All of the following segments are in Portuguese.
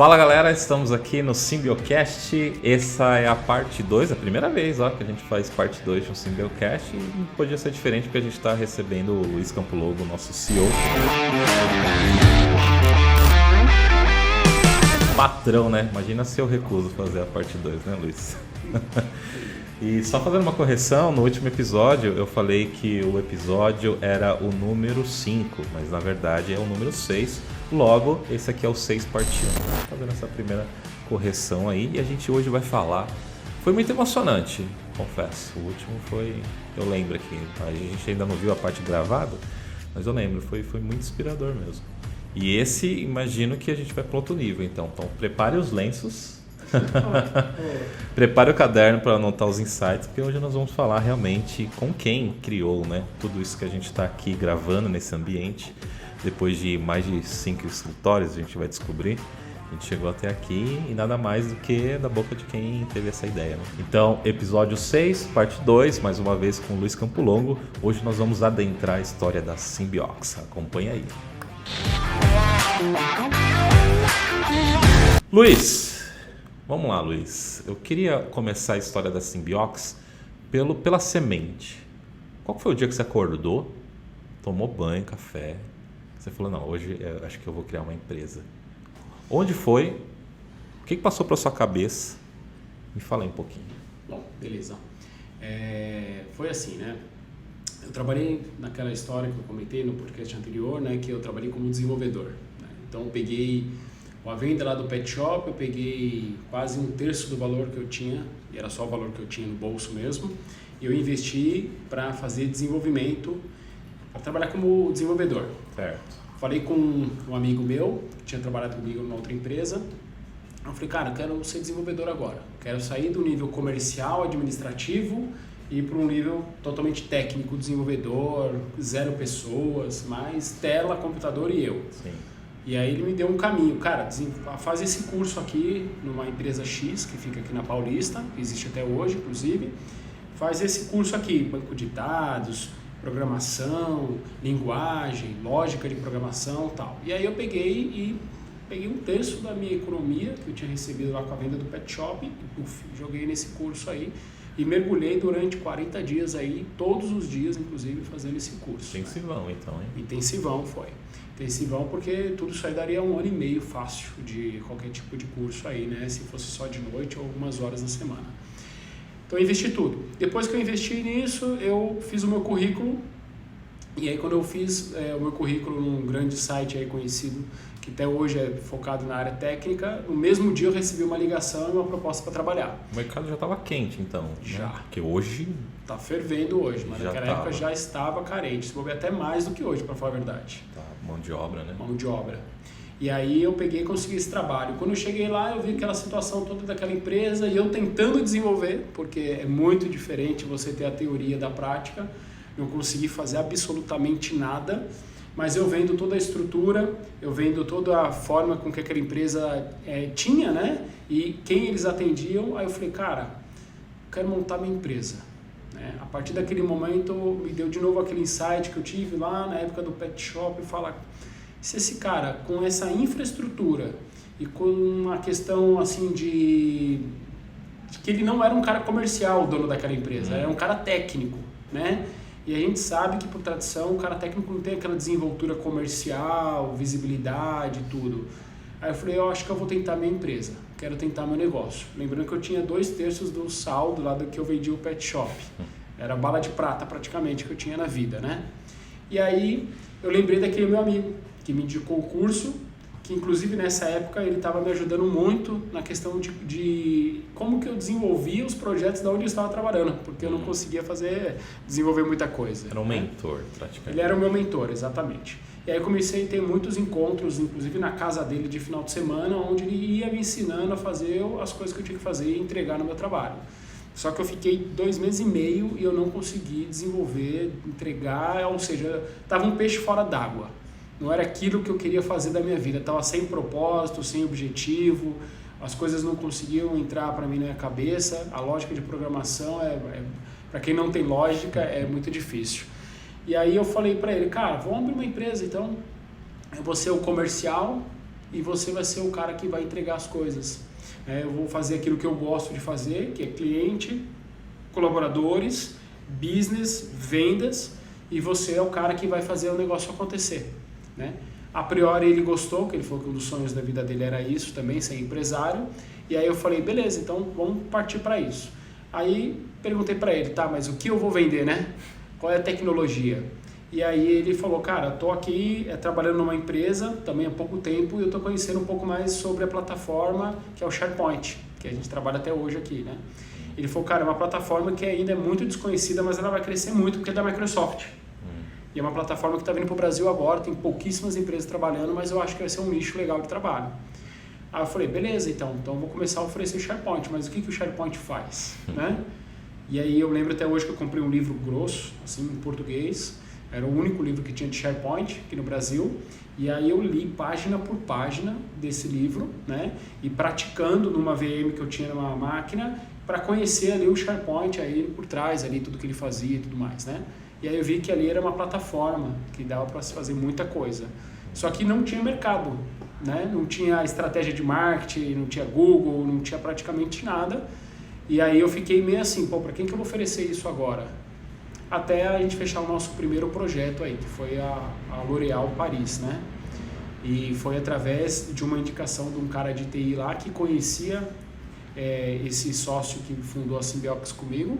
Fala galera, estamos aqui no Symbiocast. Essa é a parte 2, a primeira vez que a gente faz parte 2 de um Symbiocast. E não podia ser diferente porque a gente está recebendo o Luiz Campolougo, nosso CEO. Patrão, né? Imagina se eu recuso fazer a parte 2, né, Luiz? E só fazendo uma correção, no último episódio eu falei que o episódio era o número 5, mas na verdade é o número 6. Logo, esse aqui é o 6 parte 1. Fazendo essa primeira correção aí. E a gente hoje vai falar. Foi muito emocionante, confesso. O último foi. Eu lembro aqui. A gente ainda não viu a parte gravada, mas eu lembro. Foi muito inspirador mesmo. E esse, imagino que a gente vai para outro nível. Então prepare os lenços. Prepare o caderno para anotar os insights, porque hoje nós vamos falar realmente com quem criou, né, tudo isso que a gente está aqui gravando nesse ambiente. Depois de mais de 5 escritórios, a gente vai descobrir. A gente chegou até aqui e nada mais do que da boca de quem teve essa ideia, né? Então, episódio 6, parte 2, mais uma vez com o Luiz Campolougo. Hoje nós vamos adentrar a história da Symbiox. Acompanha aí. Luiz, vamos lá, Luiz. Eu queria começar a história da Symbiox pela semente. Qual foi o dia que você acordou, tomou banho, café? Você falou, não, hoje eu acho que eu vou criar uma empresa. Onde foi? O que passou pela sua cabeça? Me fala aí um pouquinho. Bom, beleza. Foi assim, né? Eu trabalhei naquela história que eu comentei no podcast anterior, né? Que eu trabalhei como desenvolvedor, né? Então eu peguei a venda lá do pet shop, eu peguei quase 1/3 do valor que eu tinha, e era só o valor que eu tinha no bolso mesmo, e eu investi para fazer desenvolvimento, para trabalhar como desenvolvedor. Certo. Falei com um amigo meu, que tinha trabalhado comigo numa outra empresa. Eu falei, cara, eu quero ser desenvolvedor agora. Quero sair do nível comercial, administrativo e ir para um nível totalmente técnico, desenvolvedor, 0 pessoas, mais tela, computador e eu. Sim. E aí ele me deu um caminho. Cara, faz esse curso aqui numa empresa X, que fica aqui na Paulista, que existe até hoje, inclusive. Faz esse curso aqui, banco de dados, programação, linguagem, lógica de programação e tal. E aí eu peguei 1/3 da minha economia que eu tinha recebido lá com a venda do pet shop e joguei nesse curso aí e mergulhei durante 40 dias aí, todos os dias inclusive fazendo esse curso. Intensivão, né? Então, hein? Intensivão foi. Intensivão porque tudo isso aí daria 1 ano e meio fácil de qualquer tipo de curso aí, né? Se fosse só de noite ou algumas horas na semana. Então eu investi tudo. Depois que eu investi nisso, eu fiz o meu currículo. E aí quando eu fiz o meu currículo num grande site aí conhecido, que até hoje é focado na área técnica, no mesmo dia eu recebi uma ligação e uma proposta para trabalhar. O mercado já estava quente então, já. Né? Porque hoje... Tá fervendo hoje, mas naquela época já estava carente. Se bobear até mais do que hoje, para falar a verdade. Tá, mão de obra, né? Mão de obra. E aí eu peguei e consegui esse trabalho. Quando eu cheguei lá, eu vi aquela situação toda daquela empresa e eu tentando desenvolver, porque é muito diferente você ter a teoria da prática. Não consegui fazer absolutamente nada, mas eu vendo toda a estrutura, eu vendo toda a forma com que aquela empresa tinha, né? E quem eles atendiam. Aí eu falei, cara, eu quero montar minha empresa. Né? A partir daquele momento, me deu de novo aquele insight que eu tive lá na época do pet shop e falar... Se esse cara, com essa infraestrutura e com uma questão assim de que ele não era um cara comercial, o dono daquela empresa, era um cara técnico, né? E a gente sabe que, por tradição, o cara técnico não tem aquela desenvoltura comercial, visibilidade e tudo. Aí eu falei, eu acho que eu vou tentar minha empresa, quero tentar meu negócio. Lembrando que eu tinha 2/3 do saldo lá do que eu vendia o pet shop. Era bala de prata praticamente que eu tinha na vida, né? E aí eu lembrei daquele meu amigo, que me indicou o curso, que inclusive nessa época ele estava me ajudando muito na questão de como que eu desenvolvia os projetos da onde eu estava trabalhando, porque eu não conseguia desenvolver muita coisa. Era um mentor, praticamente. Ele era o meu mentor, exatamente. E aí eu comecei a ter muitos encontros, inclusive na casa dele de final de semana, onde ele ia me ensinando a fazer as coisas que eu tinha que fazer e entregar no meu trabalho. Só que eu fiquei 2 meses e meio e eu não consegui desenvolver, entregar, ou seja, estava um peixe fora d'água. Não era aquilo que eu queria fazer da minha vida, estava sem propósito, sem objetivo, as coisas não conseguiam entrar para mim na minha cabeça, a lógica de programação, para quem não tem lógica, é muito difícil. E aí eu falei para ele, cara, vamos abrir uma empresa então, eu vou ser o comercial e você vai ser o cara que vai entregar as coisas. Eu vou fazer aquilo que eu gosto de fazer, que é cliente, colaboradores, business, vendas, e você é o cara que vai fazer o negócio acontecer, né? A priori ele gostou, que ele falou que um dos sonhos da vida dele era isso também, ser empresário, e aí eu falei, beleza, então vamos partir para isso. Aí perguntei para ele, tá, mas o que eu vou vender, né? Qual é a tecnologia? E aí ele falou, cara, tô aqui trabalhando numa empresa também há pouco tempo e eu tô conhecendo um pouco mais sobre a plataforma que é o SharePoint, que a gente trabalha até hoje aqui, né? Ele falou, cara, é uma plataforma que ainda é muito desconhecida, mas ela vai crescer muito porque é da Microsoft. E é uma plataforma que está vindo para o Brasil agora, tem pouquíssimas empresas trabalhando, mas eu acho que vai ser um nicho legal de trabalho. Aí eu falei, beleza, então eu vou começar a oferecer o SharePoint, mas o que o SharePoint faz, né? E aí eu lembro até hoje que eu comprei um livro grosso, assim, em português, era o único livro que tinha de SharePoint aqui no Brasil, e aí eu li página por página desse livro, né? E praticando numa VM que eu tinha numa máquina, para conhecer ali o SharePoint aí por trás, ali tudo que ele fazia e tudo mais, né? E aí eu vi que ali era uma plataforma que dava para se fazer muita coisa. Só que não tinha mercado, né? Não tinha estratégia de marketing, não tinha Google, não tinha praticamente nada. E aí eu fiquei meio assim, pô, para quem que eu vou oferecer isso agora? Até a gente fechar o nosso primeiro projeto aí, que foi a L'Oréal Paris, né? E foi através de uma indicação de um cara de TI lá que conhecia esse sócio que fundou a Symbiox comigo.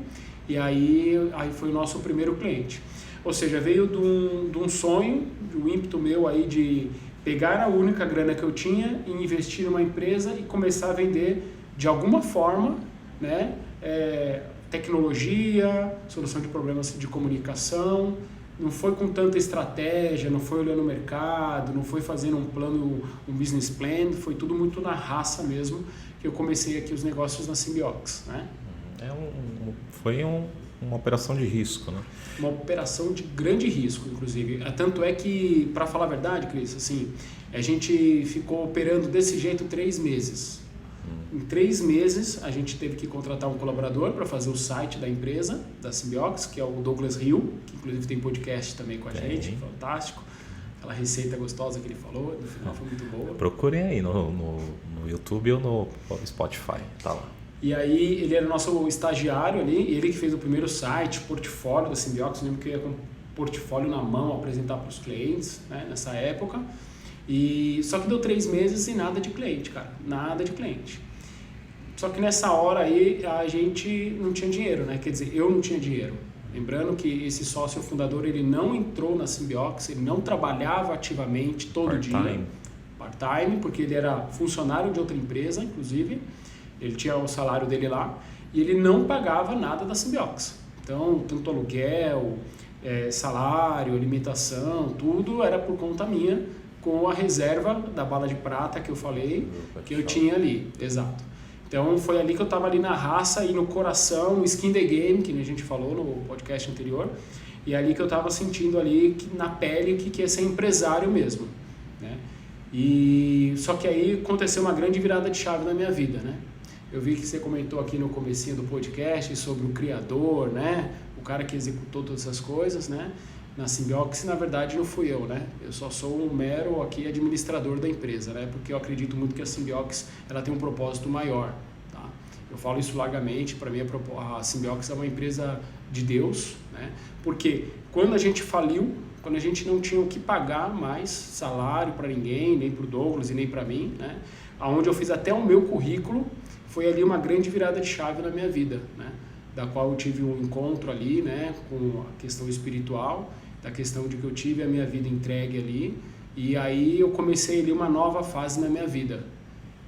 E aí foi o nosso primeiro cliente. Ou seja, veio de um sonho, de um ímpeto meu aí de pegar a única grana que eu tinha e investir numa empresa e começar a vender de alguma forma, né, tecnologia, solução de problemas de comunicação. Não foi com tanta estratégia, não foi olhando o mercado, não foi fazendo um plano, um business plan, foi tudo muito na raça mesmo que eu comecei aqui os negócios na Symbiox, né? Foi uma operação de risco, né? Uma operação de grande risco, inclusive. Tanto é que, para falar a verdade, Cris, assim, a gente ficou operando desse jeito 3 meses. Em 3 meses, a gente teve que contratar um colaborador para fazer o site da empresa, da Symbiox, que é o Douglas Hill, que inclusive tem podcast também com a gente, fantástico. Aquela receita gostosa que ele falou, no final foi muito boa. Procurem aí no YouTube ou no Spotify, tá lá. E aí ele era nosso estagiário ali, ele que fez o primeiro site, portfólio da Symbiox, eu lembro que eu ia com portfólio na mão apresentar para os clientes, né, nessa época. Só que deu 3 meses e nada de cliente, cara, nada de cliente. Só que nessa hora aí a gente não tinha dinheiro, né? Quer dizer, eu não tinha dinheiro. Lembrando que esse sócio fundador, ele não entrou na Symbiox, ele não trabalhava ativamente todo dia, part-time, porque ele era funcionário de outra empresa, inclusive. Ele tinha o salário dele lá e ele não pagava nada da Symbiox. Então, tanto aluguel, salário, alimentação, tudo era por conta minha, com a reserva da bala de prata que eu falei, que eu tinha ali. Exato. Então, foi ali que eu estava ali na raça e no coração, skin the game, que a gente falou no podcast anterior, e ali que eu estava sentindo ali na pele que ia ser empresário mesmo, né? Só que aí aconteceu uma grande virada de chave na minha vida, né? Eu vi que você comentou aqui no comecinho do podcast sobre o criador, né? O cara que executou todas essas coisas, né? Na Symbiox, na verdade, não fui eu, né? Eu só sou um mero aqui administrador da empresa, né? Porque eu acredito muito que a Symbiox, ela tem um propósito maior, tá? Eu falo isso largamente, para mim a Symbiox é uma empresa de Deus, né? Porque quando a gente faliu, quando a gente não tinha o que pagar mais salário para ninguém, nem para o Douglas e nem para mim, né? Onde eu fiz até o meu currículo, foi ali uma grande virada de chave na minha vida, né? Da qual eu tive um encontro ali, né? Com a questão espiritual, da questão de que eu tive a minha vida entregue ali, e aí eu comecei ali uma nova fase na minha vida.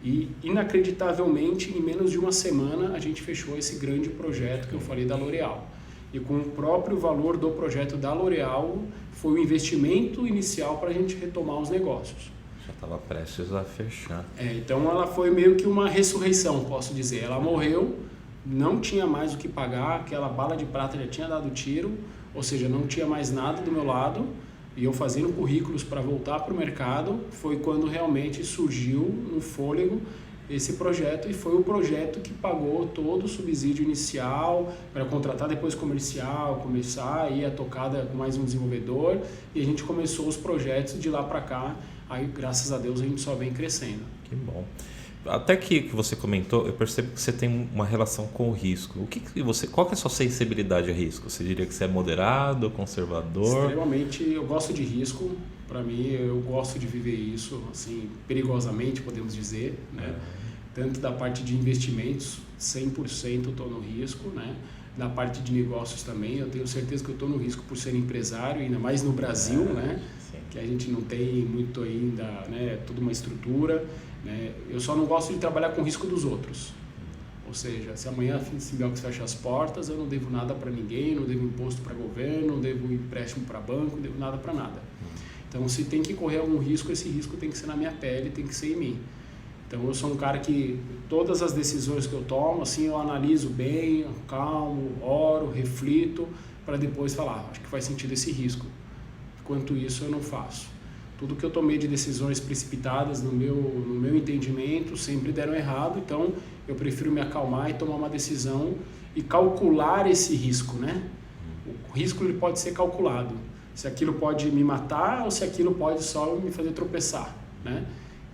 E inacreditavelmente, em menos de uma semana, a gente fechou esse grande projeto que eu falei da L'Oréal. E com o próprio valor do projeto da L'Oréal, foi o investimento inicial para a gente retomar os negócios. Já estava prestes a fechar. Então ela foi meio que uma ressurreição, posso dizer. Ela morreu, não tinha mais o que pagar, aquela bala de prata já tinha dado tiro, ou seja, não tinha mais nada do meu lado, e eu fazendo currículos para voltar para o mercado, foi quando realmente surgiu um fôlego esse projeto, e foi o projeto que pagou todo o subsídio inicial para contratar depois comercial, começar a ir a tocada com mais um desenvolvedor, e a gente começou os projetos de lá para cá aí graças a Deus a gente só vem crescendo. Que bom. Até que você comentou, eu percebo que você tem uma relação com o risco. Qual que é a sua sensibilidade a risco? Você diria que você é moderado, conservador? Extremamente, eu gosto de risco. Para mim, eu gosto de viver isso, assim, perigosamente, podemos dizer, né? Tanto da parte de investimentos, 100% estou no risco, né? Da parte de negócios também, eu tenho certeza que eu estou no risco por ser empresário, ainda mais no Brasil, né? Sim. Que a gente não tem muito ainda, né? Toda uma estrutura, né? Eu só não gosto de trabalhar com o risco dos outros. Ou seja, se amanhã a Simbiox fecha as portas, eu não devo nada para ninguém, não devo imposto para governo, não devo empréstimo para banco, não devo nada para nada. Então, se tem que correr algum risco, esse risco tem que ser na minha pele, tem que ser em mim. Então, eu sou um cara que todas as decisões que eu tomo, assim, eu analiso bem, calmo, oro, reflito, para depois falar, acho que faz sentido esse risco. Enquanto isso, eu não faço. Tudo que eu tomei de decisões precipitadas no meu entendimento sempre deram errado, então eu prefiro me acalmar e tomar uma decisão e calcular esse risco, né? O risco ele pode ser calculado, se aquilo pode me matar ou se aquilo pode só me fazer tropeçar, né?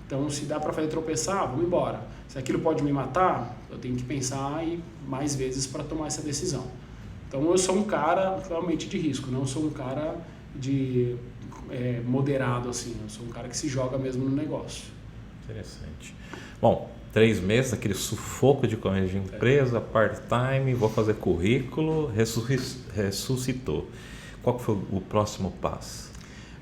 Então, se dá para fazer tropeçar, vamos embora. Se aquilo pode me matar, eu tenho que pensar mais vezes para tomar essa decisão. Então, eu sou um cara realmente de risco, não sou um cara moderado, assim. Eu sou um cara que se joga mesmo no negócio. Interessante. Bom, 3 meses, aquele sufoco de começo de empresa, part-time, vou fazer currículo, ressuscitou. Qual foi o próximo passo?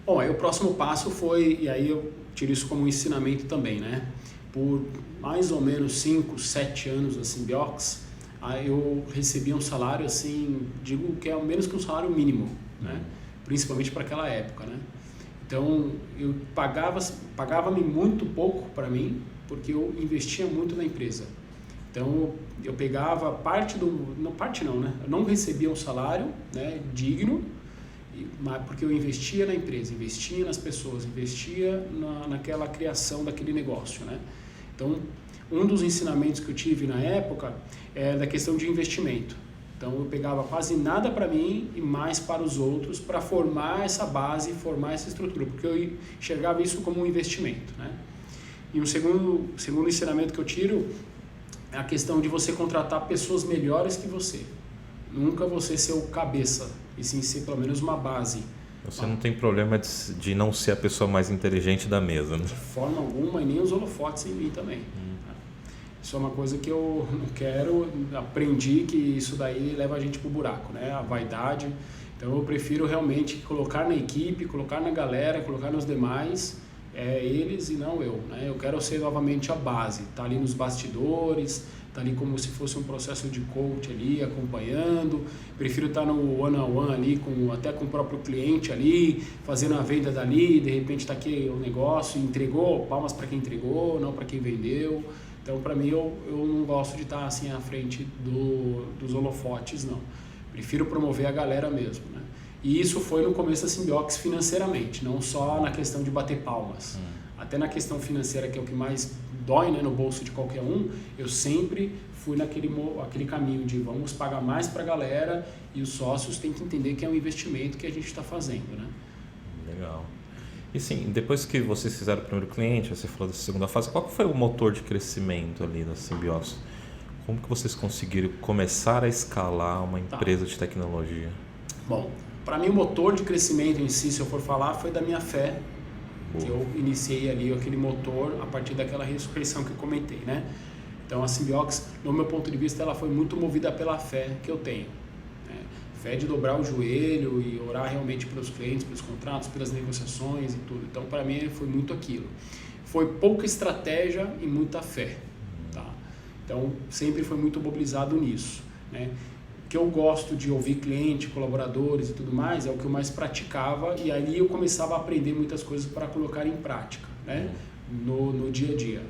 Bom, aí o próximo passo foi, e aí eu tiro isso como um ensinamento também, né? Por mais ou menos 5, 7 anos da Simbiox, aí eu recebia um salário, assim, digo que é menos que um salário mínimo, né? Principalmente para aquela época, né? Então, eu pagava-me muito pouco para mim, porque eu investia muito na empresa. Então, eu pegava eu não recebia um salário, né, digno, mas porque eu investia na empresa, investia nas pessoas, investia naquela criação daquele negócio, né? Então, um dos ensinamentos que eu tive na época é da questão de investimento. Então, eu pegava quase nada para mim e mais para os outros para formar essa base, formar essa estrutura, porque eu enxergava isso como um investimento, né? E um segundo ensinamento que eu tiro é a questão de você contratar pessoas melhores que você. Nunca você ser o cabeça, e sim ser pelo menos uma base. Você não tem problema de não ser a pessoa mais inteligente da mesa, né? De forma alguma, e nem os holofotes em mim também. Isso é uma coisa que eu não quero, aprendi que isso daí leva a gente pro buraco, né? A vaidade. Então eu prefiro realmente colocar na equipe, colocar na galera, colocar nos demais, eles e não eu, né? Eu quero ser novamente a base, tá ali nos bastidores, tá ali como se fosse um processo de coach ali, acompanhando. Prefiro estar no one-on-one ali, até com o próprio cliente ali, fazendo a venda dali, de repente tá aqui o negócio, entregou, palmas para quem entregou, não para quem vendeu. Então, para mim, eu não gosto de estar assim à frente dos holofotes, não. Prefiro promover a galera mesmo, né? E isso foi no começo da Simbiox financeiramente, não só na questão de bater palmas. Até na questão financeira, que é o que mais dói, né, no bolso de qualquer um, eu sempre fui naquele caminho de vamos pagar mais para a galera e os sócios têm que entender que é um investimento que a gente está fazendo, né? Legal. E sim, depois que vocês fizeram o primeiro cliente, você falou da segunda fase, qual foi o motor de crescimento ali da Simbiox? Como que vocês conseguiram começar a escalar uma empresa de tecnologia? Bom, para mim o motor de crescimento em si, se eu for falar, foi da minha fé. Boa. Que eu iniciei ali aquele motor a partir daquela ressurreição que eu comentei, né? Então a Simbiox, no meu ponto de vista, ela foi muito movida pela fé que eu tenho. Fé de dobrar o joelho e orar realmente pelos clientes, pelos contratos, pelas negociações e tudo. Então, para mim, foi muito aquilo. Foi pouca estratégia e muita fé. Tá? Então, sempre foi muito mobilizado nisso, né? O que eu gosto de ouvir cliente, colaboradores e tudo mais, é o que eu mais praticava e ali eu começava a aprender muitas coisas para colocar em prática, né? No dia a dia.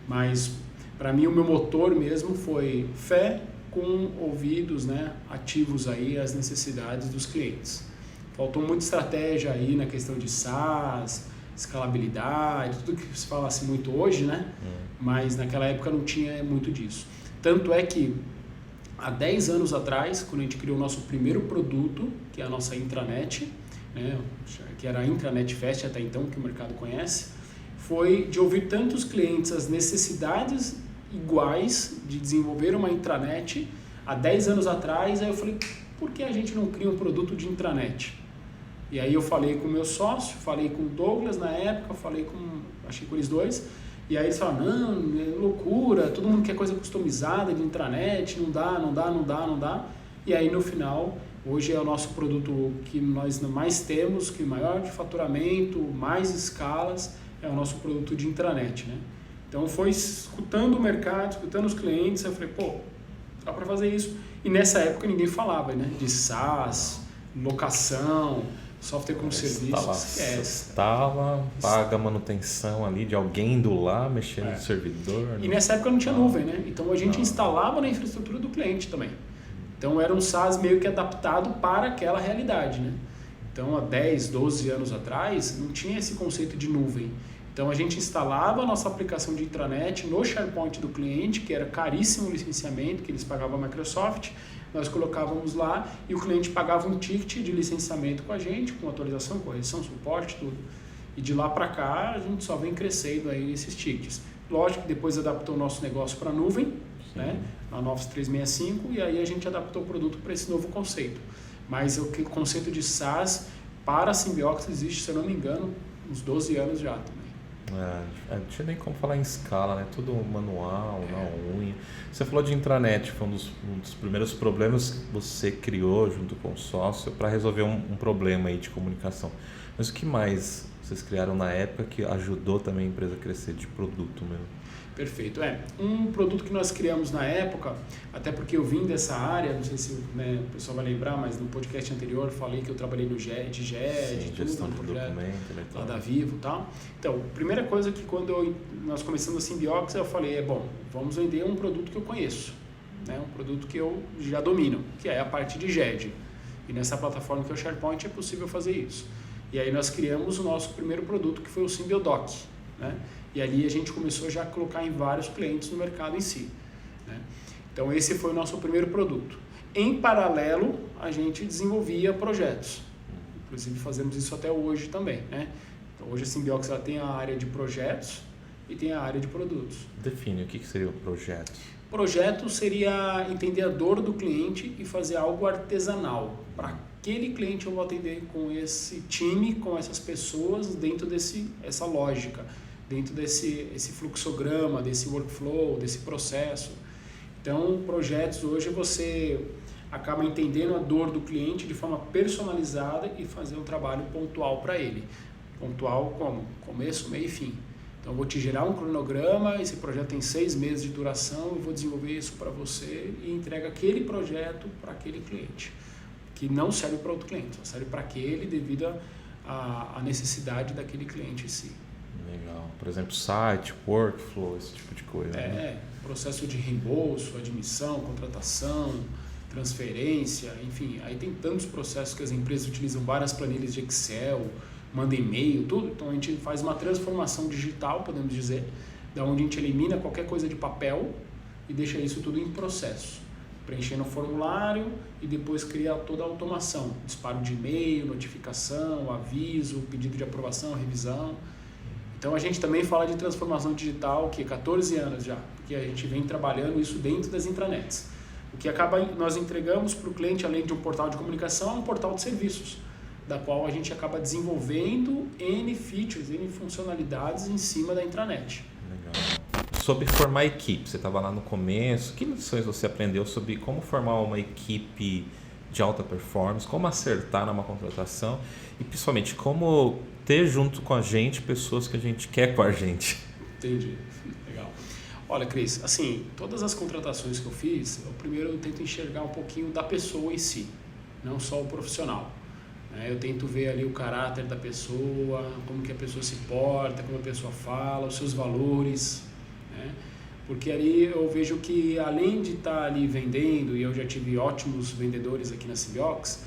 Mas, para mim, o meu motor mesmo foi fé, com ouvidos, né, ativos aí às necessidades dos clientes. Faltou muita estratégia aí na questão de SaaS, escalabilidade, tudo que se falasse muito hoje, né? Mas naquela época não tinha muito disso. Tanto é que há 10 anos atrás, quando a gente criou o nosso primeiro produto, que é a nossa intranet, né, que era a Intranet Fest até então, que o mercado conhece, foi de ouvir tantos clientes as necessidades iguais de desenvolver uma intranet há 10 anos atrás. Aí eu falei, por que a gente não cria um produto de intranet? E aí eu falei com o meu sócio, falei com o Douglas na época, achei com eles dois, e aí eles falaram, não, é loucura, todo mundo quer coisa customizada de intranet, não dá. E aí no final, hoje é o nosso produto que nós mais temos, que maior de faturamento, mais escalas, é o nosso produto de intranet, né? Então foi escutando o mercado, escutando os clientes, eu falei, pô, dá para fazer isso. E nessa época ninguém falava, né, de SaaS, locação, software como serviço. Instala, paga a manutenção ali de alguém indo lá, mexendo no servidor. E nessa época não tinha nuvem, né? Então a gente instalava na infraestrutura do cliente também. Então era um SaaS meio que adaptado para aquela realidade, né? Então há 10, 12 anos atrás não tinha esse conceito de nuvem. Então a gente instalava a nossa aplicação de intranet no SharePoint do cliente, que era caríssimo o licenciamento, que eles pagavam a Microsoft, nós colocávamos lá e o cliente pagava um ticket de licenciamento com a gente, com atualização, correção, suporte, tudo. E de lá para cá a gente só vem crescendo aí esses tickets. Lógico que depois adaptou o nosso negócio para a nuvem, né, na Office 365, e aí a gente adaptou o produto para esse novo conceito. Mas o conceito de SaaS para a Symbiox existe, se eu não me engano, uns 12 anos já também. Não tinha nem como falar em escala, né? Tudo manual, na unha. Você falou de intranet, foi um dos primeiros problemas que você criou junto com o sócio para resolver um problema aí de comunicação. Mas o que mais vocês criaram na época que ajudou também a empresa a crescer de produto mesmo? Perfeito. Um produto que nós criamos na época, até porque eu vim dessa área, não sei se o pessoal vai lembrar, mas no podcast anterior falei que eu trabalhei no GED, gestão de documento, lá da Vivo e tal. Então, primeira coisa que quando nós começamos a Symbiox, eu falei, vamos vender um produto que eu conheço, né? Um produto que eu já domino, que é a parte de GED. E nessa plataforma que é o SharePoint é possível fazer isso. E aí nós criamos o nosso primeiro produto, que foi o Symbiodoc, né? E ali a gente começou já a colocar em vários clientes no mercado em si, né? Então esse foi o nosso primeiro produto. Em paralelo, a gente desenvolvia projetos. Inclusive fazemos isso até hoje também, né? Então hoje a Symbiox ela tem a área de projetos e tem a área de produtos. Define o que seria o projeto. Projeto seria entender a dor do cliente e fazer algo artesanal. Para aquele cliente eu vou atender com esse time, com essas pessoas dentro dessa lógica, dentro desse fluxograma, desse workflow, desse processo. Então, projetos hoje você acaba entendendo a dor do cliente de forma personalizada e fazer um trabalho pontual para ele. Pontual como? Começo, meio e fim. Então, eu vou te gerar um cronograma, esse projeto tem 6 meses de duração, eu vou desenvolver isso para você e entrega aquele projeto para aquele cliente, que não serve para outro cliente, só serve para aquele devido à necessidade daquele cliente em si. Legal. Por exemplo, site, workflow, esse tipo de coisa. Né? Processo de reembolso, admissão, contratação, transferência, enfim. Aí tem tantos processos que as empresas utilizam várias planilhas de Excel, manda e-mail, tudo. Então a gente faz uma transformação digital, podemos dizer, da onde a gente elimina qualquer coisa de papel e deixa isso tudo em processo. Preenchendo o formulário e depois cria toda a automação. Disparo de e-mail, notificação, aviso, pedido de aprovação, revisão. Então a gente também fala de transformação digital, que é 14 anos já, porque a gente vem trabalhando isso dentro das intranets. O que nós entregamos para o cliente, além de um portal de comunicação, é um portal de serviços, da qual a gente acaba desenvolvendo N features, N funcionalidades em cima da intranet. Legal. Sobre formar equipe, você estava lá no começo, que lições você aprendeu sobre como formar uma equipe de alta performance, como acertar numa contratação e principalmente como ter junto com a gente pessoas que a gente quer com a gente? Entendi, legal. Olha, Cris, assim, todas as contratações que eu fiz, primeiro eu tento enxergar um pouquinho da pessoa em si, não só o profissional. Eu tento ver ali o caráter da pessoa, como que a pessoa se porta, como a pessoa fala, os seus valores, né? Porque ali eu vejo que além de estar ali vendendo, e eu já tive ótimos vendedores aqui na Symbiox,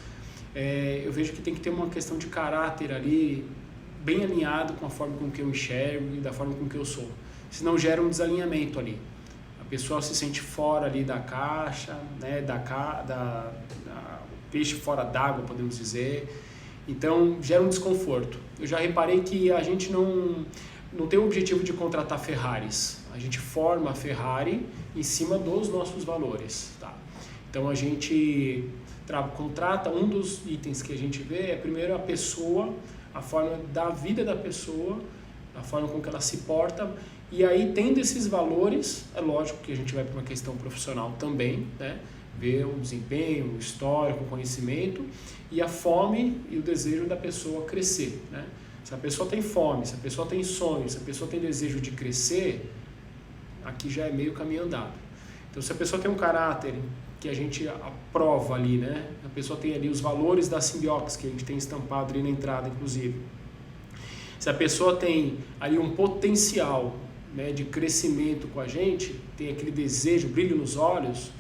eu vejo que tem que ter uma questão de caráter ali bem alinhado com a forma com que eu enxergo e da forma com que eu sou. Senão gera um desalinhamento ali. A pessoa se sente fora ali da caixa, né, o peixe fora d'água, podemos dizer. Então gera um desconforto. Eu já reparei que a gente não não tem o objetivo de contratar Ferraris. A gente forma a Ferrari em cima dos nossos valores. Tá? Então a gente contrata, um dos itens que a gente vê é primeiro a pessoa, a forma da vida da pessoa, a forma com que ela se porta. E aí, tendo esses valores, é lógico que a gente vai para uma questão profissional também, né? Ver o desempenho, o histórico, o conhecimento e a fome e o desejo da pessoa crescer, né? Se a pessoa tem fome, se a pessoa tem sonho, se a pessoa tem desejo de crescer, aqui já é meio caminho andado. Então, se a pessoa tem um caráter que a gente aprova ali, né? A pessoa tem ali os valores da Simbiox, que a gente tem estampado ali na entrada, inclusive. Se a pessoa tem ali um potencial, né, de crescimento com a gente, tem aquele desejo, brilho nos olhos,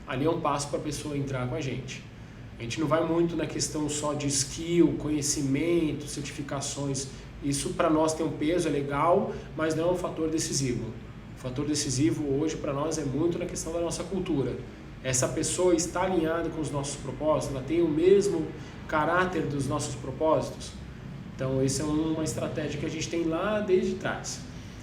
ali é um passo para a pessoa entrar com a gente. A gente não vai muito na questão só de skill, conhecimento, certificações. Isso para nós tem um peso, é legal, mas não é um fator decisivo. O fator decisivo hoje para nós é muito na questão da nossa cultura. Essa pessoa está alinhada com os nossos propósitos, ela tem o mesmo caráter dos nossos propósitos. Então, essa é uma estratégia que a gente tem lá desde trás.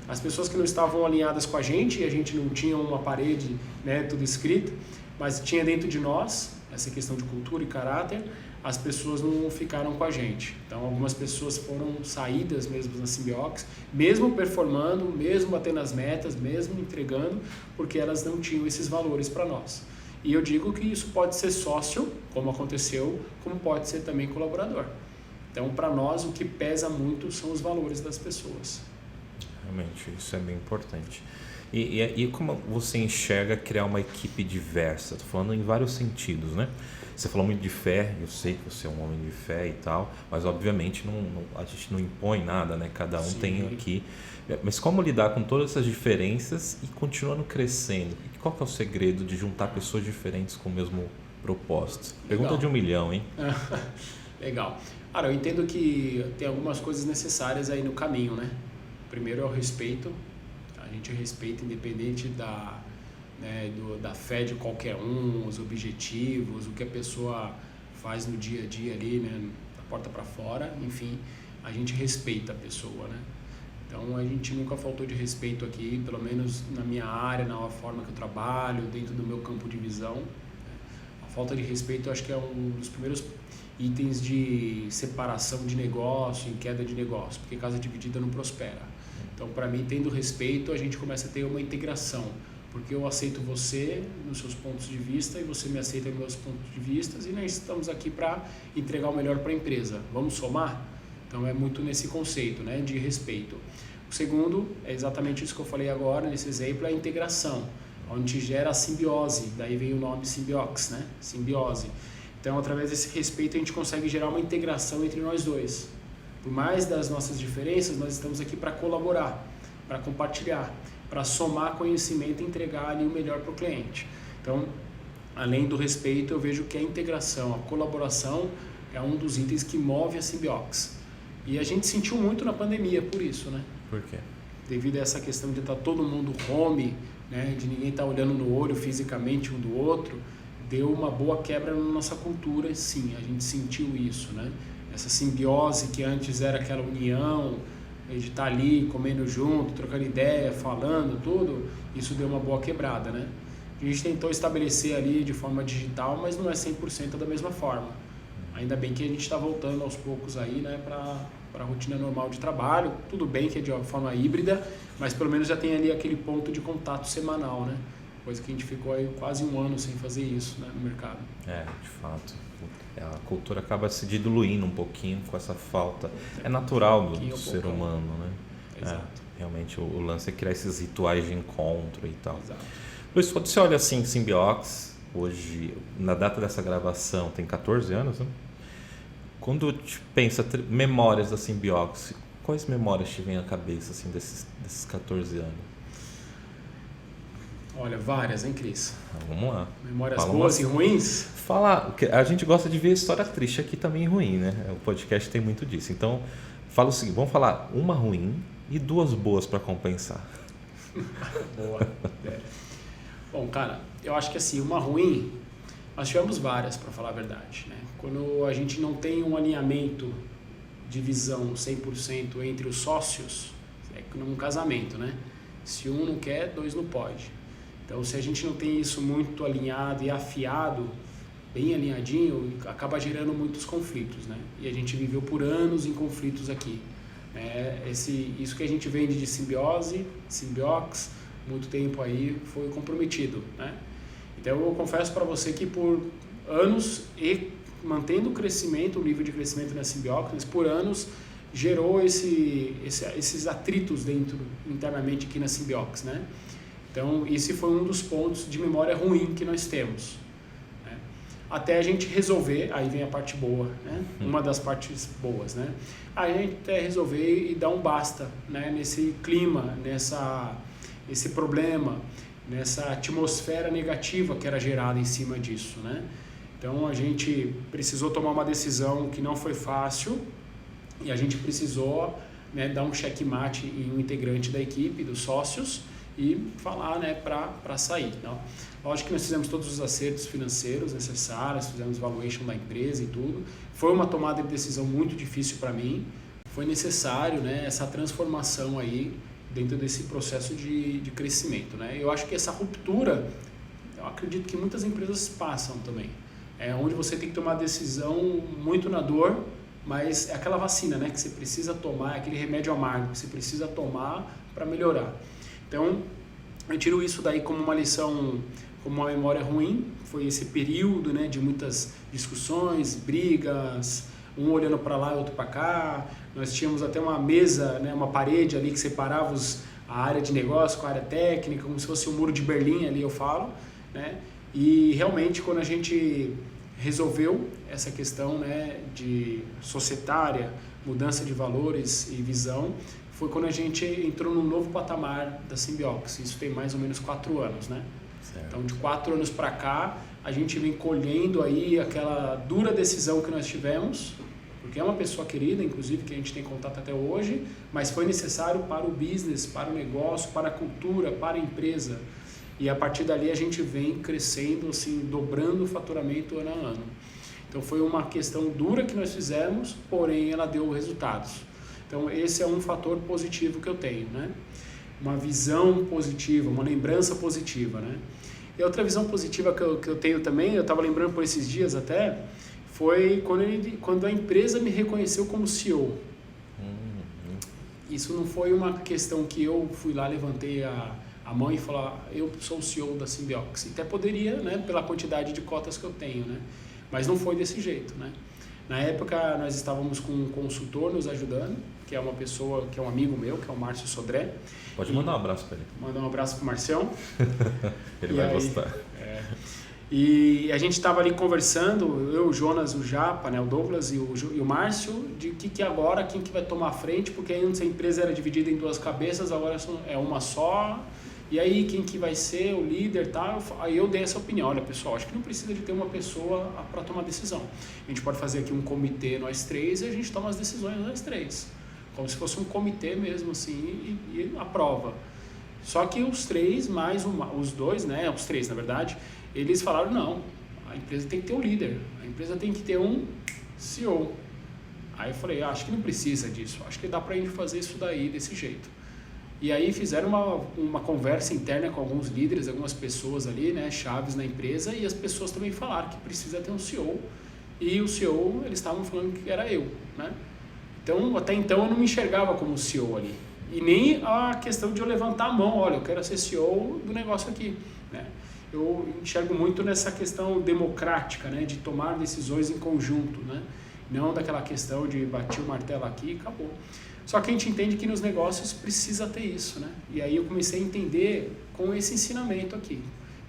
As pessoas que não estavam alinhadas com a gente não tinha uma parede, né, tudo escrito, mas tinha dentro de nós essa questão de cultura e caráter, as pessoas não ficaram com a gente. Então, algumas pessoas foram saídas mesmo na Simbiox, mesmo performando, mesmo batendo as metas, mesmo entregando, porque elas não tinham esses valores para nós. E eu digo que isso pode ser sócio, como aconteceu, como pode ser também colaborador. Então, para nós, o que pesa muito são os valores das pessoas. Realmente, isso é bem importante. E como você enxerga criar uma equipe diversa? Estou falando em vários sentidos, né? Você falou muito de fé, eu sei que você é um homem de fé e tal, mas obviamente a gente não impõe nada, né? Cada um Sim. tem aqui. Mas como lidar com todas essas diferenças e continuando crescendo? E qual que é o segredo de juntar pessoas diferentes com o mesmo propósito? Pergunta de 1 milhão, hein? Legal. Cara, eu entendo que tem algumas coisas necessárias aí no caminho, né? Primeiro é o respeito. A gente respeita independente da fé de qualquer um, os objetivos, o que a pessoa faz no dia a dia ali, né? Da porta para fora, enfim, a gente respeita a pessoa, né? Então a gente nunca faltou de respeito aqui, pelo menos na minha área, na forma que eu trabalho, dentro do meu campo de visão. A falta de respeito eu acho que é um dos primeiros itens de separação de negócio, em queda de negócio, porque casa dividida não prospera. Então, para mim, tendo respeito, a gente começa a ter uma integração, porque eu aceito você nos seus pontos de vista e você me aceita nos meus pontos de vista e nós estamos aqui para entregar o melhor para a empresa. Vamos somar? Então, é muito nesse conceito, né, de respeito. O segundo é exatamente isso que eu falei agora, nesse exemplo, é a integração, onde gera a simbiose, daí vem o nome Simbiox, né, simbiose. Então, através desse respeito, a gente consegue gerar uma integração entre nós dois. Por mais das nossas diferenças, nós estamos aqui para colaborar, para compartilhar, para somar conhecimento e entregar ali o melhor para o cliente. Então, além do respeito, eu vejo que a integração, a colaboração é um dos itens que move a Simbiox. E a gente sentiu muito na pandemia por isso, né? Por quê? Devido a essa questão de estar todo mundo home, né? De ninguém estar olhando no olho fisicamente um do outro, deu uma boa quebra na nossa cultura, sim, a gente sentiu isso, né? Essa simbiose que antes era aquela união, de estar ali comendo junto, trocando ideia, falando, tudo, isso deu uma boa quebrada, né? A gente tentou estabelecer ali de forma digital, mas não é 100% da mesma forma. Ainda bem que a gente está voltando aos poucos aí, né, para a rotina normal de trabalho. Tudo bem que é de uma forma híbrida, mas pelo menos já tem ali aquele ponto de contato semanal, né? Coisa que a gente ficou aí quase 1 ano sem fazer isso, né, no mercado. De fato. A cultura acaba se diluindo um pouquinho com essa falta. É natural do ser humano, né? Exato. Realmente o lance é criar esses rituais de encontro e tal. Exato. Luiz, quando você olha assim, Simbiox, hoje, na data dessa gravação, tem 14 anos, né? Quando te pensa memórias da Simbiox, quais memórias te vêm à cabeça assim, desses 14 anos? Olha, várias, hein, Cris? Vamos lá. Memórias boas e ruins? A gente gosta de ver história triste aqui também ruim, né? O podcast tem muito disso. Então, fala o seguinte, vamos falar uma ruim e 2 boas para compensar. Boa. Bom, cara, eu acho que assim, uma ruim, nós tivemos várias, para falar a verdade, né? Quando a gente não tem um alinhamento de visão 100% entre os sócios, É num casamento, né? Se um não quer, dois não pode. Então, se a gente não tem isso muito alinhado e afiado, bem alinhadinho, acaba gerando muitos conflitos, né? E a gente viveu por anos em conflitos aqui. Isso que a gente vende de simbiose, simbiox, muito tempo aí foi comprometido, né? Então, eu confesso para você que por anos, e mantendo o crescimento, o nível de crescimento na simbiox, mas por anos gerou esses atritos internamente aqui na simbiox, né? Então, esse foi um dos pontos de memória ruim que nós temos, né? Até a gente resolver, aí vem a parte boa, né? Uma das partes boas, né? Aí a gente até resolver e dar um basta, né? Nesse clima, esse problema, nessa atmosfera negativa que era gerada em cima disso, né? Então, a gente precisou tomar uma decisão que não foi fácil e a gente precisou, né, dar um checkmate em um integrante da equipe, dos sócios, e falar, né, para sair. Então, lógico que nós fizemos todos os acertos financeiros necessários, fizemos valuation da empresa e tudo. Foi uma tomada de decisão muito difícil para mim. Foi necessário, né, essa transformação aí dentro desse processo de crescimento, né? Eu acho que essa ruptura, eu acredito que muitas empresas passam também. É onde você tem que tomar decisão muito na dor, mas é aquela vacina, né, que você precisa tomar, aquele remédio amargo que você precisa tomar para melhorar. Então, eu tiro isso daí como uma lição, como uma memória ruim. Foi esse período, né, de muitas discussões, brigas, um olhando para lá e outro para cá. Nós tínhamos até uma mesa, né, uma parede ali que separava a área de negócio com a área técnica, como se fosse um muro de Berlim ali, eu falo, né? E realmente, quando a gente resolveu essa questão, né, de societária, mudança de valores e visão, foi quando a gente entrou num novo patamar da Simbiox. Isso tem mais ou menos 4 anos, né? Certo. Então, de 4 anos para cá, a gente vem colhendo aí aquela dura decisão que nós tivemos, porque é uma pessoa querida, inclusive, que a gente tem contato até hoje, mas foi necessário para o business, para o negócio, para a cultura, para a empresa. E a partir dali a gente vem crescendo, assim, dobrando o faturamento ano a ano. Então, foi uma questão dura que nós fizemos, porém ela deu resultados. Então, esse é um fator positivo que eu tenho, né? Uma visão positiva, uma lembrança positiva, né? E outra visão positiva que eu tenho também, eu estava lembrando por esses dias até, foi quando a empresa me reconheceu como CEO. Isso não foi uma questão que eu fui lá, levantei a mão e falei, eu sou o CEO da Simbiox. Até poderia, né, pela quantidade de cotas que eu tenho, né? Mas não foi desse jeito, né? Na época, nós estávamos com um consultor nos ajudando, que é uma pessoa, que é um amigo meu, que é o Márcio Sodré. Pode mandar um abraço para ele. Mandar um abraço para o Marcião. Ele vai gostar. E a gente estava ali conversando, eu, o Jonas, o Japa, né, o Douglas e o Márcio, de que agora, quem que vai tomar a frente, porque antes a empresa era dividida em 2 cabeças, agora é uma só. E aí, quem que vai ser o líder e tal? Aí eu dei essa opinião, olha pessoal, acho que não precisa de ter uma pessoa para tomar decisão. A gente pode fazer aqui um comitê, nós 3, e a gente toma as decisões nós 3. Como se fosse um comitê mesmo, assim, e aprova. Só que os 3, mais os 2, né, os 3 na verdade, eles falaram, não, a empresa tem que ter um líder, a empresa tem que ter um CEO. Aí eu falei, acho que não precisa disso, acho que dá pra gente fazer isso daí, desse jeito. E aí fizeram uma conversa interna com alguns líderes, algumas pessoas ali, né, chaves na empresa, e as pessoas também falaram que precisa ter um CEO. E o CEO, eles estavam falando que era eu, né? Então, até então eu não me enxergava como CEO ali. E nem a questão de eu levantar a mão, olha, eu quero ser CEO do negócio aqui, né? Eu enxergo muito nessa questão democrática, né, de tomar decisões em conjunto, né? Não daquela questão de bater o martelo aqui e acabou. Só que a gente entende que nos negócios precisa ter isso, né? E aí eu comecei a entender com esse ensinamento aqui.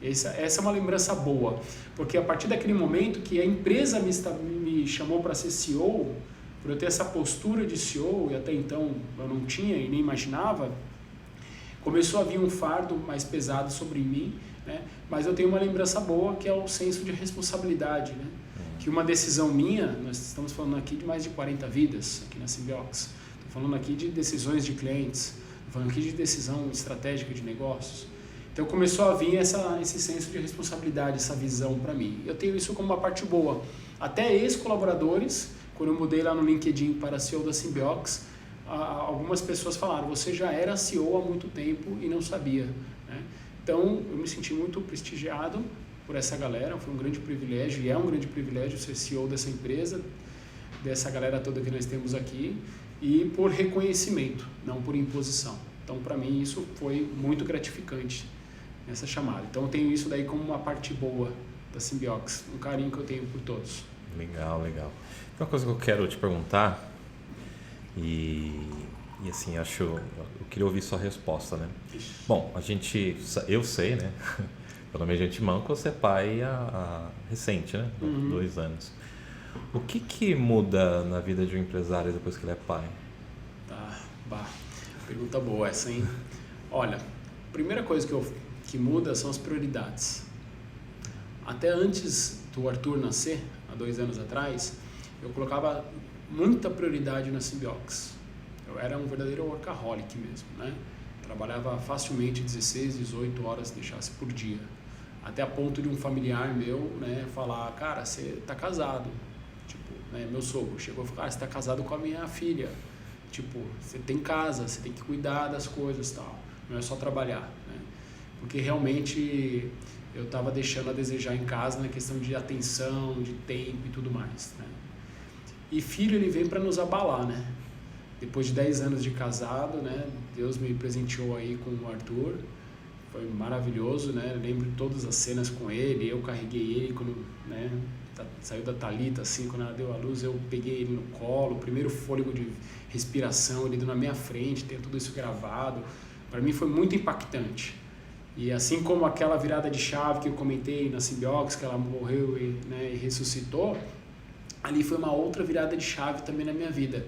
Essa é uma lembrança boa, porque a partir daquele momento que a empresa me chamou para ser CEO, por eu ter essa postura de CEO, e até então eu não tinha e nem imaginava, começou a vir um fardo mais pesado sobre mim, né? Mas eu tenho uma lembrança boa, que é o senso de responsabilidade, né? Que uma decisão minha, nós estamos falando aqui de mais de 40 vidas aqui na Simbiox, falando aqui de decisões de clientes, falando aqui de decisão estratégica de negócios. Então começou a vir esse senso de responsabilidade, essa visão para mim. Eu tenho isso como uma parte boa. Até ex-colaboradores, quando eu mudei lá no LinkedIn para CEO da Simbiox, algumas pessoas falaram, você já era CEO há muito tempo e não sabia, né? Então, eu me senti muito prestigiado por essa galera, foi um grande privilégio, e é um grande privilégio ser CEO dessa empresa, dessa galera toda que nós temos aqui, e por reconhecimento, não por imposição. Então, para mim, isso foi muito gratificante, essa chamada. Então, eu tenho isso daí como uma parte boa da Simbiox, um carinho que eu tenho por todos. Legal. Uma coisa que eu quero te perguntar, e assim, eu queria ouvir sua resposta, né? Bom, eu sei, né? Pelo menos de antemão, que você é pai recente, né? 2 anos. O que muda na vida de um empresário depois que ele é pai? Pergunta boa essa, hein? Olha, a primeira coisa que muda são as prioridades. Até antes do Arthur nascer, há 2 anos atrás, eu colocava muita prioridade na Simbiox. Eu era um verdadeiro workaholic mesmo, né? Trabalhava facilmente 16, 18 horas, deixasse por dia. Até a ponto de um familiar meu, né, falar, cara, você tá casado. Tipo, né, meu sogro chegou a falar, você tá casado com a minha filha. Tipo, você tem casa, você tem que cuidar das coisas e tal. Não é só trabalhar, né? Porque realmente eu estava deixando a desejar em casa na questão de atenção, de tempo e tudo mais, né? E filho, ele vem para nos abalar, né? Depois de 10 anos de casado, né? Deus me presenteou aí com o Arthur. Foi maravilhoso, né? Eu lembro de todas as cenas com ele. Eu carreguei ele quando, né, saiu da Thalita, assim, quando ela deu a luz, eu peguei ele no colo. O primeiro fôlego de respiração, ele deu na minha frente, tem tudo isso gravado. Para mim foi muito impactante. E assim como aquela virada de chave que eu comentei na Simbiox, que ela morreu e ressuscitou, ali foi uma outra virada de chave também na minha vida.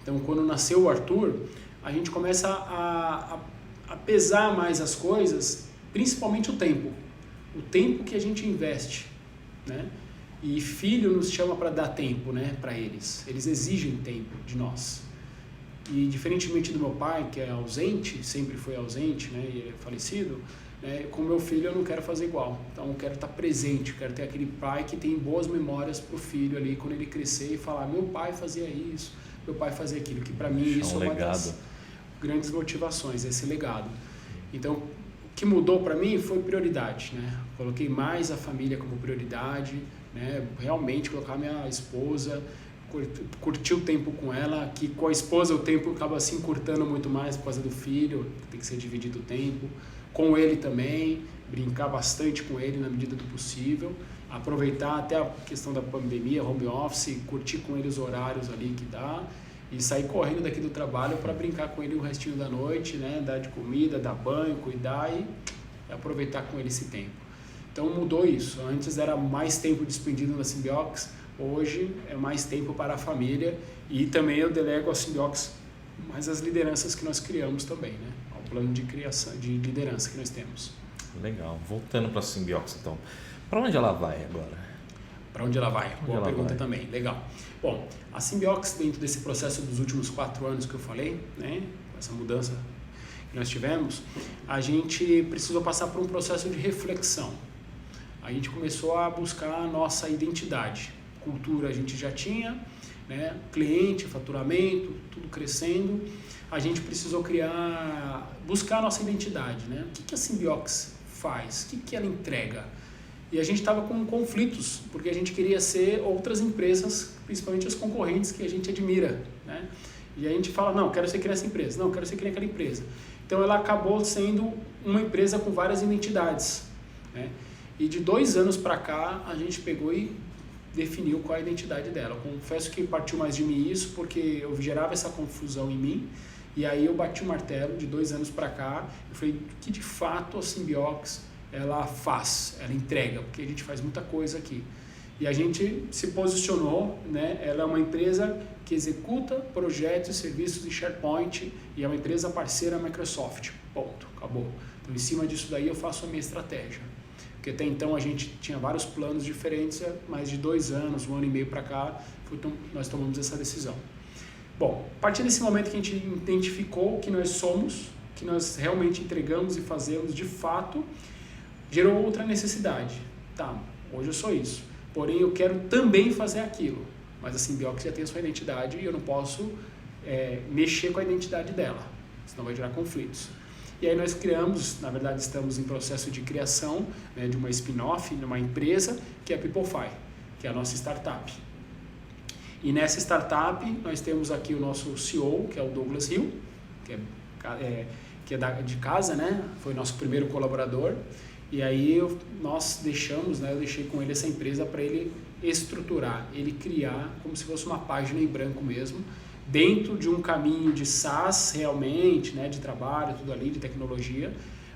Então, quando nasceu o Arthur, a gente começa a pesar mais as coisas, principalmente o tempo que a gente investe, né? E filho nos chama para dar tempo, né, para eles exigem tempo de nós. E diferentemente do meu pai, que é ausente, sempre foi ausente, né, e é falecido, com meu filho eu não quero fazer igual. Então eu quero estar presente, quero ter aquele pai que tem boas memórias pro filho ali, quando ele crescer e falar, meu pai fazia isso, meu pai fazia aquilo, que para mim isso é uma das grandes motivações, esse legado. Então, o que mudou para mim foi prioridade, né? Coloquei mais a família como prioridade, né? Realmente colocar minha esposa, curtir o tempo com ela, que com a esposa o tempo acaba se encurtando muito mais por causa do filho, tem que ser dividido o tempo. Com ele também, brincar bastante com ele na medida do possível, aproveitar até a questão da pandemia, home office, curtir com ele os horários ali que dá e sair correndo daqui do trabalho para brincar com ele o restinho da noite, né? Dar de comida, dar banho, cuidar e aproveitar com ele esse tempo. Então mudou isso, antes era mais tempo despendido na Simbiox, hoje é mais tempo para a família e também eu delego a Simbiox mais as lideranças que nós criamos também, né? Ao plano de criação, de liderança que nós temos. Legal. Voltando para a Simbiox, então. Para onde ela vai agora? Para onde ela vai? Boa pergunta também. Legal. Bom, a Simbiox, dentro desse processo dos últimos 4 anos que eu falei, né? Essa mudança que nós tivemos, a gente precisou passar por um processo de reflexão. A gente começou a buscar a nossa identidade. Cultura a gente já tinha, né? Cliente, faturamento, tudo crescendo. A gente precisou buscar a nossa identidade, né? O que a Simbiox faz? O que ela entrega? E a gente estava com conflitos, porque a gente queria ser outras empresas, principalmente as concorrentes que a gente admira, né? E a gente fala, não, quero ser que nessa empresa, não, quero ser que naquela empresa. Então ela acabou sendo uma empresa com várias identidades, né? E de 2 anos para cá, a gente pegou e definiu qual é a identidade dela. Eu confesso que partiu mais de mim isso, porque eu gerava essa confusão em mim, e aí eu bati o martelo de 2 anos para cá, eu falei que de fato a Simbiox ela faz, ela entrega, porque a gente faz muita coisa aqui. E a gente se posicionou, né? Ela é uma empresa que executa projetos e serviços em SharePoint e é uma empresa parceira Microsoft. Ponto, acabou. Então, em cima disso daí eu faço a minha estratégia. Porque até então a gente tinha vários planos diferentes, mas de 2 anos, 1 ano e meio para cá, nós tomamos essa decisão. Bom, a partir desse momento que a gente identificou o que nós somos, que nós realmente entregamos e fazemos de fato, gerou outra necessidade. Tá, hoje eu sou isso, porém eu quero também fazer aquilo, mas a Simbiox já tem a sua identidade e eu não posso mexer com a identidade dela, senão vai gerar conflitos. E aí nós criamos, na verdade estamos em processo de criação, né, de uma spin-off, de uma empresa, que é a PeopleFi, que é a nossa startup. E nessa startup nós temos aqui o nosso CEO, que é o Douglas Hill, que é de casa, né? Foi nosso primeiro colaborador. E aí nós deixamos, né? Eu deixei com ele essa empresa para ele estruturar, ele criar como se fosse uma página em branco mesmo, dentro de um caminho de SaaS realmente, né? De trabalho, tudo ali, de tecnologia,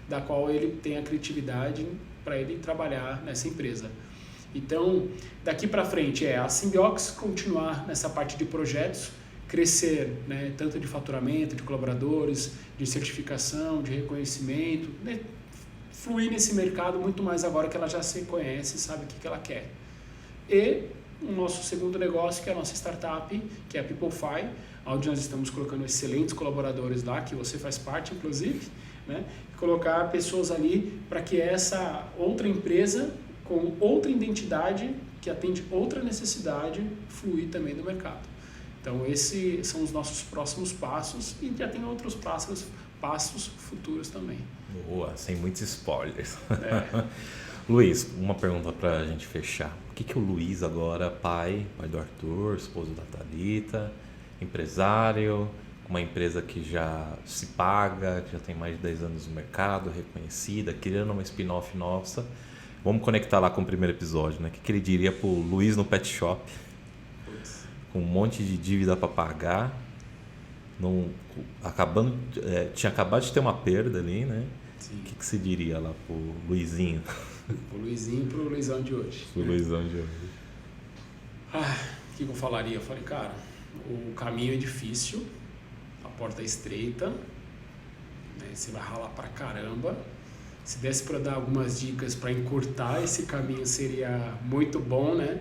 da qual ele tem a criatividade para ele trabalhar nessa empresa. Então, daqui para frente a Simbiox continuar nessa parte de projetos, crescer, né, tanto de faturamento, de colaboradores, de certificação, de reconhecimento, né, fluir nesse mercado muito mais agora que ela já se conhece e sabe o que ela quer. E o nosso segundo negócio, que é a nossa startup, que é a PeopleFi, onde nós estamos colocando excelentes colaboradores lá, que você faz parte, inclusive, né, colocar pessoas ali para que essa outra empresa com outra identidade, que atende outra necessidade, fluir também no mercado. Então, esses são os nossos próximos passos e já tem outros passos futuros também. Boa, sem muitos spoilers. Luiz, uma pergunta para a gente fechar. O que o Luiz agora, pai do Arthur, esposo da Thalita, empresário, uma empresa que já se paga, que já tem mais de 10 anos no mercado, reconhecida, criando uma spin-off nossa. Vamos conectar lá com o primeiro episódio, né? O que ele diria pro Luiz no pet shop, com um monte de dívida para pagar, tinha acabado de ter uma perda ali, né? Sim. O que você diria lá pro Luizinho? Pro Luizinho e pro Luizão de hoje. Pro Luizão de hoje. O que eu falaria? Eu falei, cara, o caminho é difícil, a porta é estreita, né? Você vai ralar pra caramba. Se desse para dar algumas dicas para encurtar esse caminho seria muito bom, né?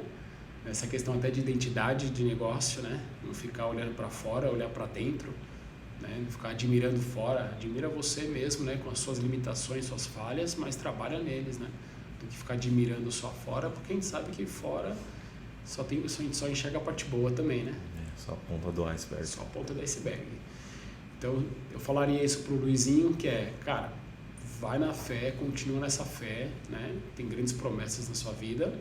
Essa questão até de identidade de negócio, né? Não ficar olhando para fora, olhar para dentro, né? Não ficar admirando fora. Admira você mesmo, né? Com as suas limitações, suas falhas, mas trabalha neles, né? Do que ficar admirando só fora, porque a gente sabe que fora a gente só enxerga a parte boa também, né? Só a ponta do iceberg. Só a ponta do iceberg. Então, eu falaria isso pro Luizinho, que é, cara, vai na fé, continua nessa fé, né? Tem grandes promessas na sua vida,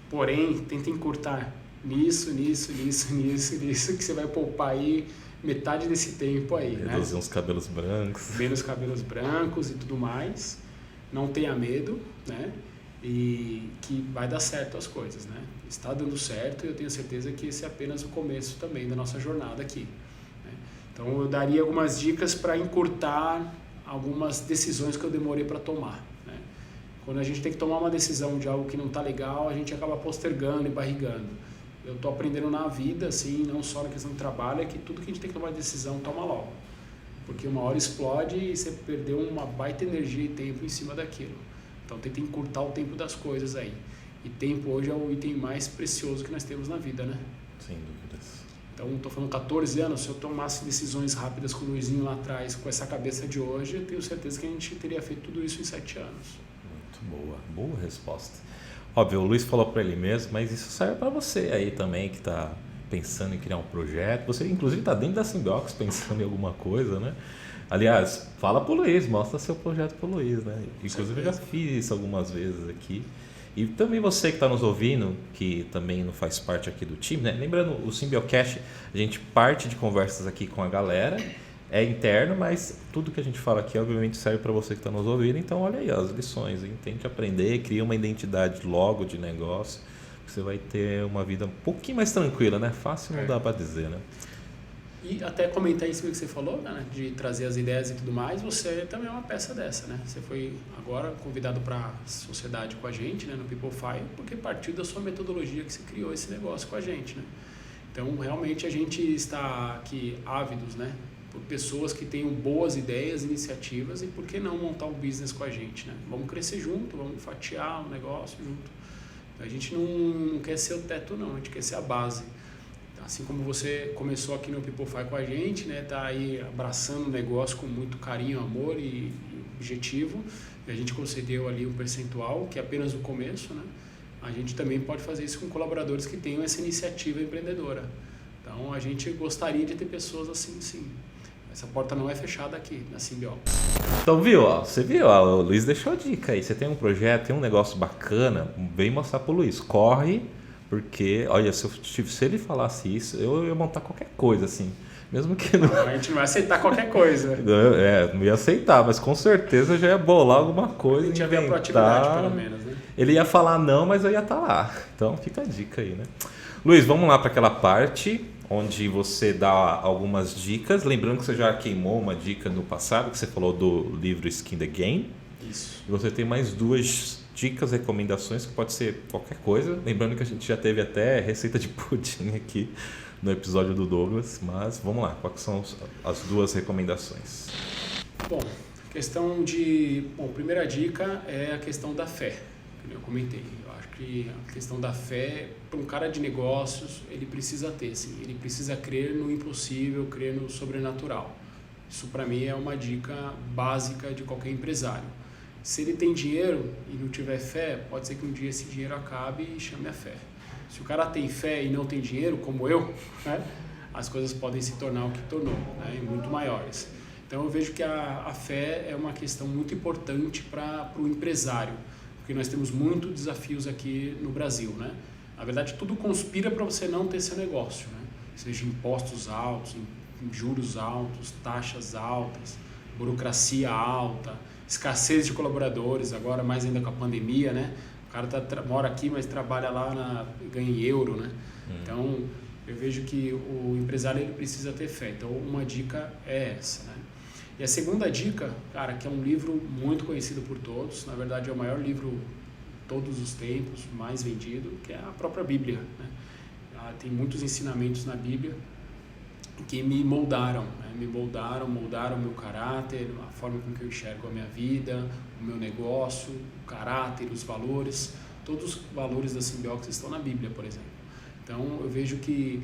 porém, tenta encurtar nisso, que você vai poupar aí metade desse tempo aí, né? Reduzir uns cabelos brancos. Menos cabelos brancos e tudo mais. Não tenha medo, né? E que vai dar certo as coisas, né? Está dando certo e eu tenho certeza que esse é apenas o começo também da nossa jornada aqui, né? Então, eu daria algumas dicas para encurtar algumas decisões que eu demorei para tomar, né? Quando a gente tem que tomar uma decisão de algo que não está legal, a gente acaba postergando e barrigando. Eu estou aprendendo na vida, assim, não só na questão do trabalho, é que tudo que a gente tem que tomar decisão, toma logo. Porque uma hora explode e você perdeu uma baita energia e tempo em cima daquilo. Então tenta encurtar o tempo das coisas aí. E tempo hoje é o item mais precioso que nós temos na vida, né? Sem dúvidas. Então, estou falando 14 anos, se eu tomasse decisões rápidas com o Luizinho lá atrás, com essa cabeça de hoje, eu tenho certeza que a gente teria feito tudo isso em 7 anos. Muito boa resposta. Óbvio, o Luiz falou para ele mesmo, mas isso serve para você aí também, que está pensando em criar um projeto. Você, inclusive, está dentro da Simbiox pensando em alguma coisa, né? Aliás, fala pro Luiz, mostra seu projeto pro Luiz, né? Inclusive, eu já fiz isso algumas vezes aqui. E também você que está nos ouvindo, que também não faz parte aqui do time, né? Lembrando, o Symbiocast, a gente parte de conversas aqui com a galera, é interno, mas tudo que a gente fala aqui, obviamente, serve para você que está nos ouvindo. Então, olha aí as lições, hein? Tente aprender, cria uma identidade logo de negócio, você vai ter uma vida um pouquinho mais tranquila, né? Fácil não dá para dizer, né? E até comentar isso que você falou, né, de trazer as ideias e tudo mais, você também é uma peça dessa, né? Você foi agora convidado para a sociedade com a gente, né, no PeopleFi, porque partiu da sua metodologia que você criou esse negócio com a gente, né? Então, realmente, a gente está aqui ávidos, né, por pessoas que tenham boas ideias, iniciativas e por que não montar um business com a gente, né? Vamos crescer junto, vamos fatiar um negócio junto. A gente não quer ser o teto, não, a gente quer ser a base. Assim como você começou aqui no PeopleFi com a gente, né, tá aí abraçando o negócio com muito carinho, amor e objetivo, e a gente concedeu ali um percentual, que é apenas o começo, né? A gente também pode fazer isso com colaboradores que tenham essa iniciativa empreendedora. Então, Então a gente gostaria de ter pessoas assim, sim. Essa porta não é fechada aqui na Simbió. Então você viu, o Luiz deixou a dica aí. Você tem um projeto, tem um negócio bacana, vem mostrar pro Luiz. Corre, porque, olha, se ele falasse isso, eu ia montar qualquer coisa, assim. Mesmo que não... A gente não vai aceitar qualquer coisa. Não ia aceitar, mas com certeza eu já ia bolar alguma coisa. A gente ia ver a proatividade, pelo menos, né? Ele ia falar não, mas eu ia estar lá. Então fica a dica aí, né? Luiz, vamos lá para aquela parte onde você dá algumas dicas. Lembrando que você já queimou uma dica no passado, que você falou do livro Skin the Game. Isso. E você tem mais 2 dicas, recomendações, que pode ser qualquer coisa. Lembrando que a gente já teve até receita de pudim aqui no episódio do Douglas. Mas vamos lá, quais são as 2 recomendações? Bom, primeira dica é a questão da fé, que eu comentei. Eu acho que a questão da fé, para um cara de negócios, ele precisa ter, sim. Ele precisa crer no impossível, crer no sobrenatural. Isso, para mim, é uma dica básica de qualquer empresário. Se ele tem dinheiro e não tiver fé, pode ser que um dia esse dinheiro acabe e chame a fé. Se o cara tem fé e não tem dinheiro, como eu, né, as coisas podem se tornar o que tornou, né, e muito maiores. Então eu vejo que a fé é uma questão muito importante para o empresário, porque nós temos muitos desafios aqui no Brasil, né? Na verdade, tudo conspira para você não ter seu negócio, né? Seja impostos altos, juros altos, taxas altas, burocracia alta, escassez de colaboradores, agora mais ainda com a pandemia, né? O cara mora aqui, mas trabalha lá, ganha em euro, né? Então, eu vejo que o empresário ele precisa ter fé. Então, uma dica é essa, né? E a segunda dica, cara, que é um livro muito conhecido por todos, na verdade é o maior livro de todos os tempos, mais vendido, que é a própria Bíblia, né? Tem muitos ensinamentos na Bíblia que me moldaram, né? Moldaram o meu caráter, a forma com que eu enxergo a minha vida, o meu negócio, o caráter, os valores, todos os valores da Simbiótica estão na Bíblia, por exemplo. Então eu vejo que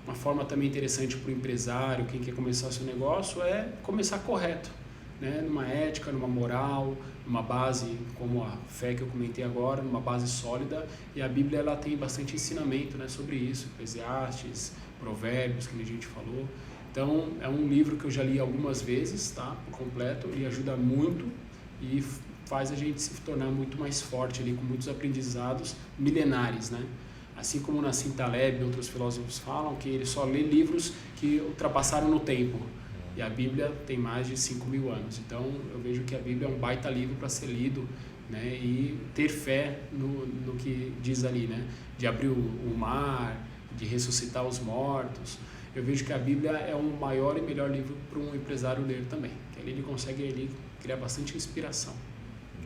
uma forma também interessante para o empresário, quem quer começar seu negócio, é começar correto, né? Numa ética, numa moral, numa base como a fé que eu comentei agora, numa base sólida. E a Bíblia ela tem bastante ensinamento, né, sobre isso, Eclesiastes, Provérbios, que a gente falou. Então é um livro que eu já li algumas vezes, tá, por completo, e ajuda muito e faz a gente se tornar muito mais forte ali, com muitos aprendizados milenares, né? Assim como Nassim Taleb e outros filósofos falam que ele só lê livros que ultrapassaram no tempo. E a Bíblia tem mais de 5.000 anos. Então, eu vejo que a Bíblia é um baita livro para ser lido, né? E ter fé no que diz ali, né? De abrir o mar, de ressuscitar os mortos. Eu vejo que a Bíblia é o maior e melhor livro para um empresário ler também. Que ali ele consegue criar bastante inspiração.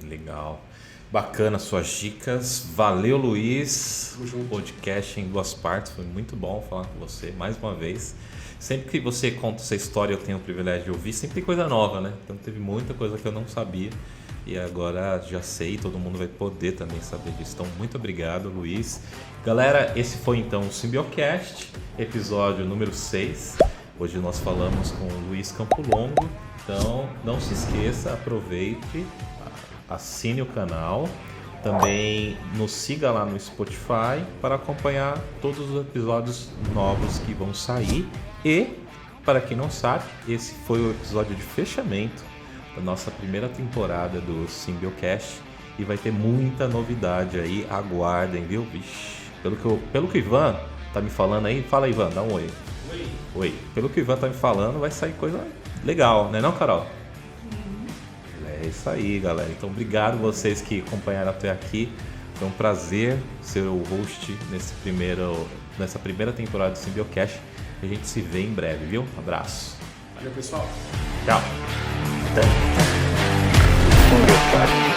Legal. Bacana suas dicas. Valeu, Luiz. Podcast em 2 partes. Foi muito bom falar com você mais uma vez. Sempre que você conta essa história, eu tenho o privilégio de ouvir. Sempre tem coisa nova, né? Então teve muita coisa que eu não sabia. E agora já sei, todo mundo vai poder também saber disso. Então, muito obrigado, Luiz. Galera, esse foi então o Simbiocast, episódio número 6. Hoje nós falamos com o Luiz Campolongo. Então, não se esqueça, aproveite, assine o canal. Também nos siga lá no Spotify para acompanhar todos os episódios novos que vão sair. E, para quem não sabe, esse foi o episódio de fechamento da nossa primeira temporada do Simbiocast. E vai ter muita novidade aí, aguardem, viu? Vixe, pelo que o Ivan tá me falando aí, fala Ivan, dá um oi. Oi. Pelo que o Ivan tá me falando, vai sair coisa legal, né não, Carol? É isso aí, galera. Então, obrigado vocês que acompanharam até aqui. Foi um prazer ser o host nessa primeira temporada do Simbiocast. A gente se vê em breve, viu? Um abraço. Valeu, pessoal. Tchau. Simbiocast.